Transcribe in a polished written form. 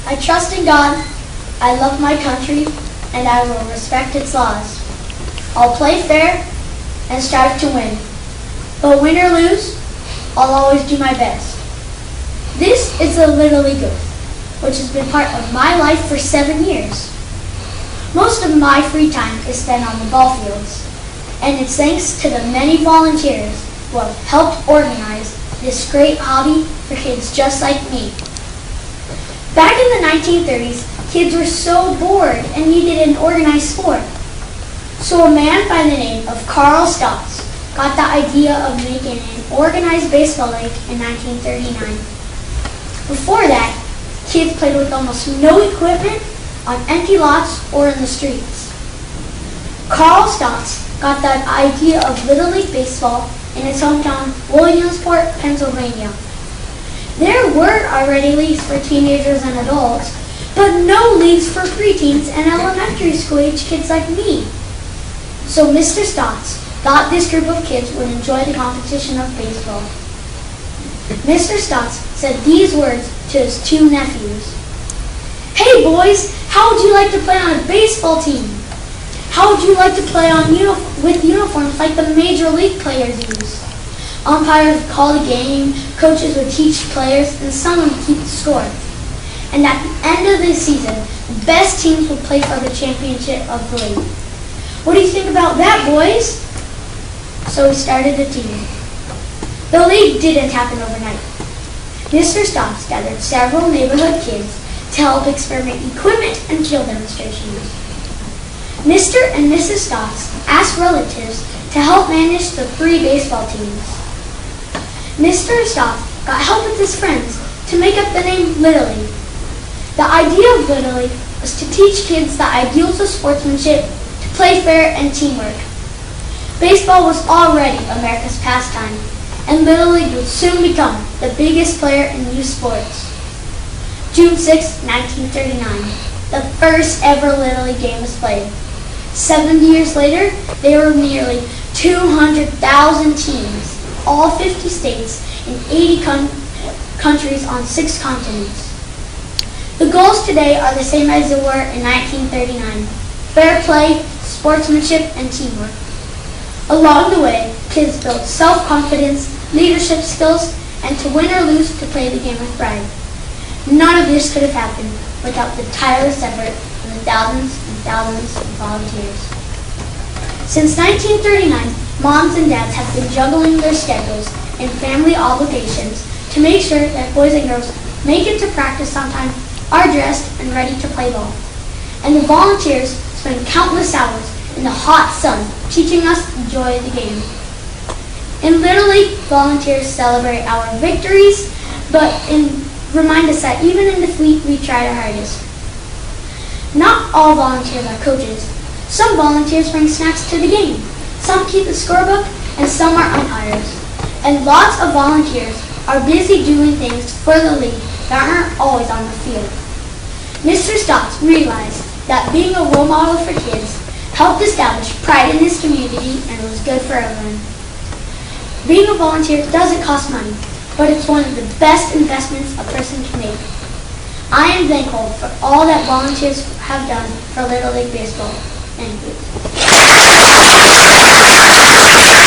I trust in God, I love my country, and I will respect its laws. I'll play fair and strive to win. But win or lose, I'll always do my best. This is the Little League Oath, which has been part of my life for 7 years. Most of my free time is spent on the ball fields, and it's thanks to the many volunteers who have helped organize this great hobby for kids just like me. Back in the 1930s, kids were so bored and needed an organized sport. So a man by the name of Carl Stotts got the idea of making an organized baseball league in 1939. Before that, kids played with almost no equipment on empty lots or in the streets. Carl Stotts got the idea of Little League Baseball in his hometown, Williamsport, Pennsylvania. There were already leagues for teenagers and adults, but no leagues for preteens and elementary school age kids like me. So Mr. Stotts thought this group of kids would enjoy the competition of baseball. Mr. Stotts said these words to his 2 nephews. "Hey boys, how would you like to play on a baseball team? How would you like to play with uniforms like the major league players use? Umpires would call the game, coaches would teach players, and someone would keep the score. And at the end of the season, the best teams would play for the championship of the league. What do you think about that, boys?" So we started a team. The league didn't happen overnight. Mr. Stotts gathered several neighborhood kids to help experiment equipment and field demonstrations. Mr. and Mrs. Stotts asked relatives to help manage the 3 baseball teams. Mr. Stotts got help with his friends to make up the name Little League. The idea of Little League was to teach kids the ideals of sportsmanship, to play fair and teamwork. Baseball was already America's pastime, and Little League would soon become the biggest player in youth sports. June 6, 1939, the first ever Little League game was played. 70 years later, there were nearly 200,000 teams, all 50 states and 80 countries on 6 continents. The goals today are the same as they were in 1939: fair play, sportsmanship, and teamwork. Along the way, kids build self-confidence, leadership skills, and to win or lose, to play the game with pride. None of this could have happened without the tireless effort of the thousands and thousands of volunteers. Since 1939, moms and dads have been juggling their schedules and family obligations to make sure that boys and girls make it to practice on time, are dressed and ready to play ball. And the volunteers spend countless hours in the hot sun teaching us the joy of the game. In Little League, volunteers celebrate our victories, but remind us that even in defeat, we tried our hardest. Not all volunteers are coaches. Some volunteers bring snacks to the game. Some keep the scorebook, and some are umpires. And lots of volunteers are busy doing things for the league that aren't always on the field. Mr. Stotts realized that being a role model for kids helped establish pride in his community and was good for everyone. Being a volunteer doesn't cost money, but it's one of the best investments a person can make. I am thankful for all that volunteers have done for Little League Baseball. Thank you.